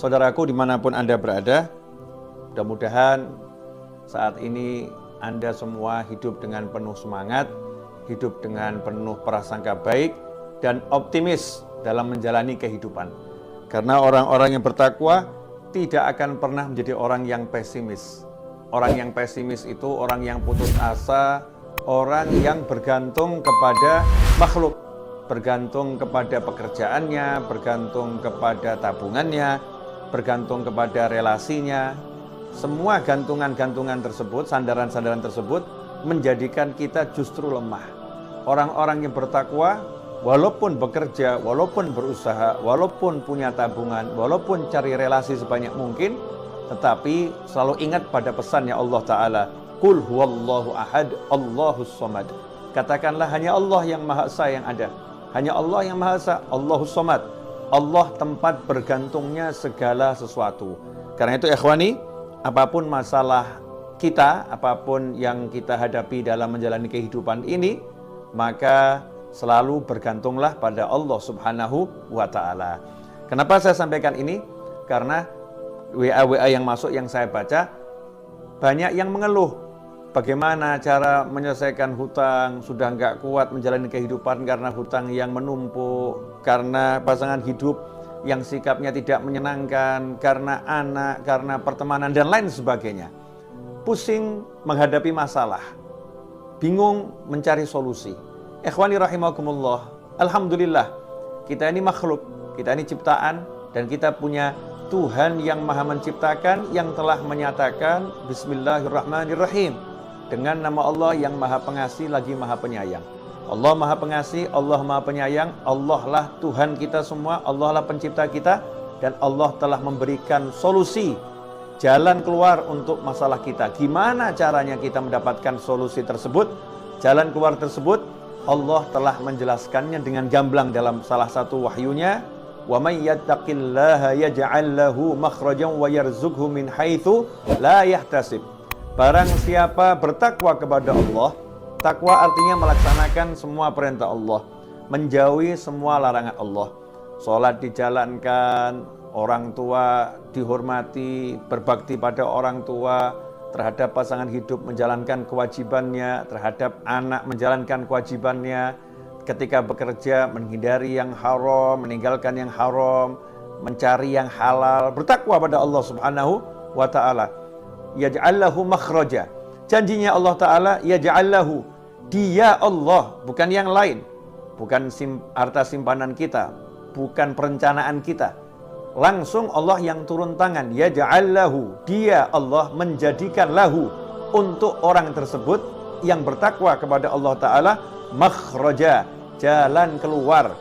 Saudaraku dimanapun Anda berada, mudah-mudahan saat ini Anda semua hidup dengan penuh semangat, hidup dengan penuh prasangka baik, dan optimis dalam menjalani kehidupan. Karena orang-orang yang bertakwa tidak akan pernah menjadi orang yang pesimis. Orang yang pesimis itu orang yang putus asa, orang yang bergantung kepada makhluk, bergantung kepada pekerjaannya, bergantung kepada tabungannya, bergantung kepada relasinya. Semua gantungan-gantungan tersebut, sandaran-sandaran tersebut menjadikan kita justru lemah. Orang-orang yang bertakwa, walaupun bekerja, walaupun berusaha, walaupun punya tabungan, walaupun cari relasi sebanyak mungkin, tetapi selalu ingat pada pesannya Allah Ta'ala, Qul huwallahu ahad, Allahus somad. Katakanlah hanya Allah yang Maha Esa yang ada. Hanya Allah yang Maha Esa, Allahus somad. Allah tempat bergantungnya segala sesuatu. Karena itu ikhwani, apapun masalah kita, apapun yang kita hadapi dalam menjalani kehidupan ini, maka selalu bergantunglah pada Allah Subhanahu wa Ta'ala. Kenapa saya sampaikan ini? Karena WA-WA yang masuk yang saya baca, banyak yang mengeluh. Bagaimana cara menyelesaikan hutang, sudah nggak kuat menjalani kehidupan karena hutang yang menumpuk, karena pasangan hidup yang sikapnya tidak menyenangkan, karena anak, karena pertemanan, dan lain sebagainya. Pusing menghadapi masalah, bingung mencari solusi. Ikhwani rahimakumullah, alhamdulillah, kita ini makhluk, kita ini ciptaan, dan kita punya Tuhan yang maha menciptakan, yang telah menyatakan Bismillahirrahmanirrahim, dengan nama Allah yang maha pengasih lagi maha penyayang. Allah maha pengasih, Allah maha penyayang, Allah lah Tuhan kita semua, Allah lah pencipta kita, dan Allah telah memberikan solusi, jalan keluar untuk masalah kita. Gimana caranya kita mendapatkan solusi tersebut? Jalan keluar tersebut Allah telah menjelaskannya dengan gamblang dalam salah satu wahyunya, wa may yattaqillaha yaj'al lahu makhrajan wa yarzuqhu min haitsu la yahtasib. Barang siapa bertakwa kepada Allah, takwa artinya melaksanakan semua perintah Allah, menjauhi semua larangan Allah. Salat dijalankan, orang tua dihormati, berbakti pada orang tua, terhadap pasangan hidup menjalankan kewajibannya, terhadap anak menjalankan kewajibannya, ketika bekerja menghindari yang haram, meninggalkan yang haram, mencari yang halal, bertakwa pada Allah Subhanahu wa Ta'ala. Yaj'allahu makhraja. Janjinya Allah Ta'ala, yaj'allahu, dia Allah, bukan yang lain, bukan harta simpanan kita, bukan perencanaan kita. Langsung Allah yang turun tangan, yaj'allahu, dia Allah menjadikan lahu, untuk orang tersebut yang bertakwa kepada Allah Ta'ala, makhraja, jalan keluar.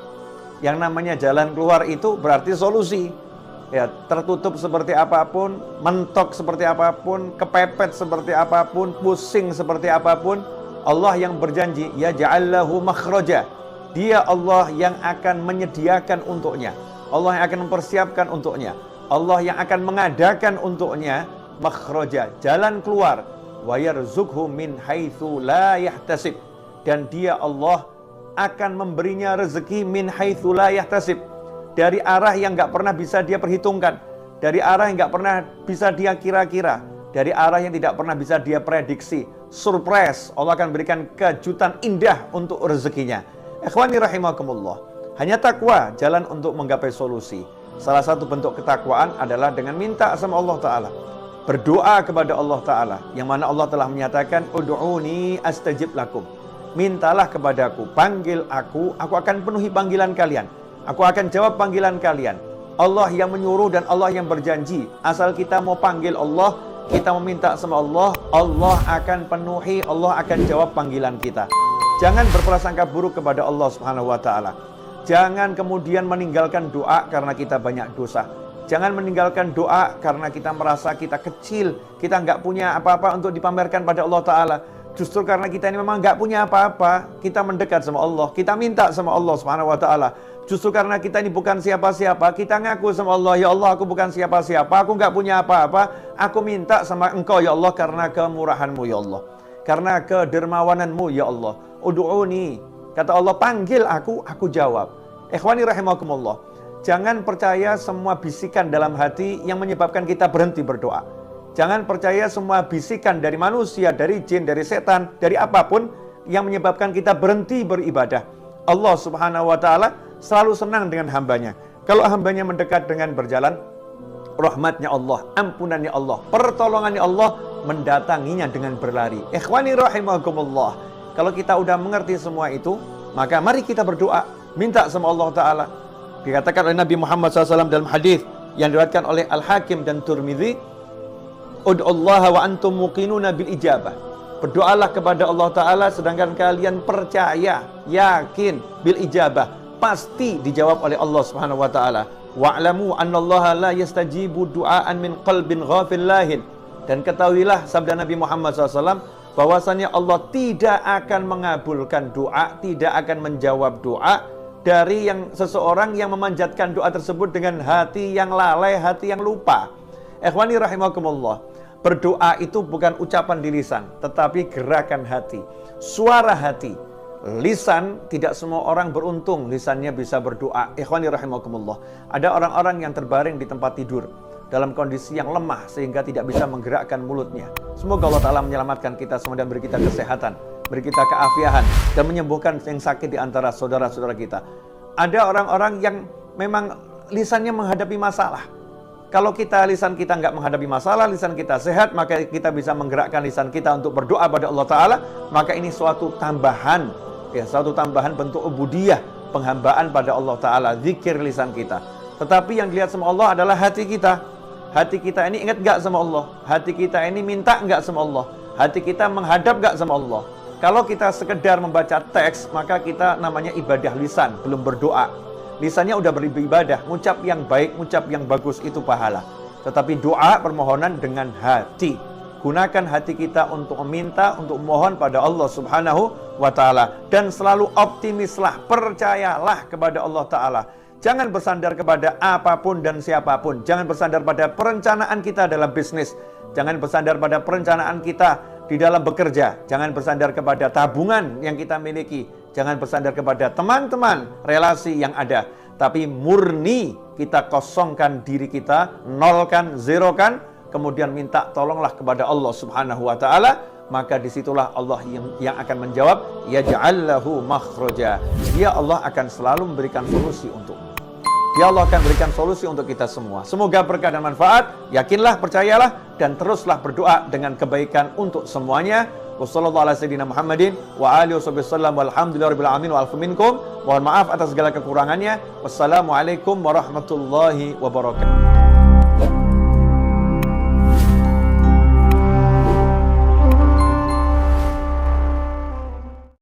Yang namanya jalan keluar itu berarti solusi. Ya, tertutup seperti apapun, mentok seperti apapun, kepepet seperti apapun, pusing seperti apapun, Allah yang berjanji, ya ja'allahu makhraja. Dia Allah yang akan menyediakan untuknya, Allah yang akan mempersiapkan untuknya, Allah yang akan mengadakan untuknya makhraja, jalan keluar. Wa yarzuqhu min haitsu la yahtasib, dan dia Allah akan memberinya rezeki min haitsu la yahtasib, dari arah yang nggak pernah bisa dia perhitungkan, dari arah yang nggak pernah bisa dia kira-kira, dari arah yang tidak pernah bisa dia prediksi. Surprise, Allah akan berikan kejutan indah untuk rezekinya. Ikhwani rahimakumullah, hanya takwa jalan untuk menggapai solusi. Salah satu bentuk ketakwaan adalah dengan minta sama Allah Ta'ala, berdoa kepada Allah Ta'ala, yang mana Allah telah menyatakan ud'uni astajib lakum, mintalah kepadaku, panggil aku akan penuhi panggilan kalian, aku akan jawab panggilan kalian. Allah yang menyuruh dan Allah yang berjanji, asal kita mau panggil Allah, kita meminta sama Allah, Allah akan penuhi, Allah akan jawab panggilan kita. Jangan berprasangka buruk kepada Allah Subhanahu wa Ta'ala. Jangan kemudian meninggalkan doa karena kita banyak dosa. Jangan meninggalkan doa karena kita merasa kita kecil, kita nggak punya apa-apa untuk dipamerkan pada Allah Ta'ala. Justru karena kita ini memang nggak punya apa-apa, kita mendekat sama Allah, kita minta sama Allah Subhanahu wa Ta'ala. Justru karena kita ini bukan siapa-siapa, kita ngaku sama Allah, ya Allah aku bukan siapa-siapa, aku nggak punya apa-apa, aku minta sama Engkau ya Allah karena kemurahan-Mu ya Allah, karena kedermawanan-Mu ya Allah. Ud'uni, kata Allah, panggil aku jawab. Ikhwani rahimakumullah, Jangan percaya semua bisikan dalam hati yang menyebabkan kita berhenti berdoa. Jangan percaya semua bisikan dari manusia, dari jin, dari setan, dari apapun yang menyebabkan kita berhenti beribadah. Allah Subhanahu wa ta'ala selalu senang dengan hambanya. Kalau hambanya mendekat dengan berjalan, rahmatnya Allah, ampunannya Allah, pertolongannya Allah mendatanginya dengan berlari. Ikhwani rahimakumullah. Kalau kita udah mengerti semua itu, maka mari kita berdoa, minta sama Allah Ta'ala. Dikatakan oleh Nabi Muhammad SAW dalam hadis yang diriwayatkan oleh Al-Hakim dan Tirmidzi, "Ud'ullaha wa antum muqinuna bil ijabah." Berdoalah kepada Allah Ta'ala sedangkan kalian percaya, yakin bil ijabah, pasti dijawab oleh Allah Subhanahu wa Ta'ala. Wa'lamu annallaha la yastajibu du'aan min qalbin ghafil lahin. Dan ketahuilah sabda Nabi Muhammad SAW, bahwasanya Allah tidak akan mengabulkan doa, tidak akan menjawab doa dari yang seseorang yang memanjatkan doa tersebut dengan hati yang lalai, hati yang lupa. Ikhwani rahimakumullah. Berdoa itu bukan ucapan di lisan, tetapi gerakan hati, suara hati. Lisan, tidak semua orang beruntung lisannya bisa berdoa. Ikhwani rahimakumullah. Ada orang-orang yang terbaring di tempat tidur dalam kondisi yang lemah sehingga tidak bisa menggerakkan mulutnya. Semoga Allah Ta'ala menyelamatkan kita semua dan beri kita kesehatan, beri kita keafiahan, dan menyembuhkan yang sakit di antara saudara-saudara kita. Ada orang-orang yang memang lisannya menghadapi masalah. Kalau lisan kita nggak menghadapi masalah, lisan kita sehat, maka kita bisa menggerakkan lisan kita untuk berdoa pada Allah Ta'ala. Maka ini suatu tambahan, suatu tambahan bentuk ubudiyah, penghambaan pada Allah Ta'ala, zikir lisan kita. Tetapi yang dilihat sama Allah adalah hati kita. Hati kita ini ingat gak sama Allah? Hati kita ini minta gak sama Allah? Hati kita menghadap gak sama Allah? Kalau kita sekedar membaca teks, maka kita namanya ibadah lisan, belum berdoa. Lisannya udah beribadah, ngucap yang baik, ngucap yang bagus, itu pahala. Tetapi doa, permohonan dengan hati. Gunakan hati kita untuk meminta, untuk mohon pada Allah Subhanahu wa Ta'ala. Dan selalu optimislah, percayalah kepada Allah Ta'ala. Jangan bersandar kepada apapun dan siapapun. Jangan bersandar pada perencanaan kita dalam bisnis. Jangan bersandar pada perencanaan kita di dalam bekerja. Jangan bersandar kepada tabungan yang kita miliki. Jangan bersandar kepada teman-teman, relasi yang ada. Tapi murni kita kosongkan diri kita, nolkan, zerokan, kemudian minta tolonglah kepada Allah Subhanahu wa Ta'ala. Maka disitulah Allah yang akan menjawab, yaj'allahu makhraja. Dia Allah akan selalu memberikan solusi untukmu. Ya Allah akan berikan solusi untuk kita semua. Semoga berkah dan manfaat. Yakinlah, percayalah, dan teruslah berdoa dengan kebaikan untuk semuanya. Wassallallahu ala sayyidina Muhammadin wa alihi wasallam walhamdulillahirabbil alamin wa alfu minkum. Mohon maaf atas segala kekurangannya. Wassalamualaikum warahmatullahi wabarakatuh.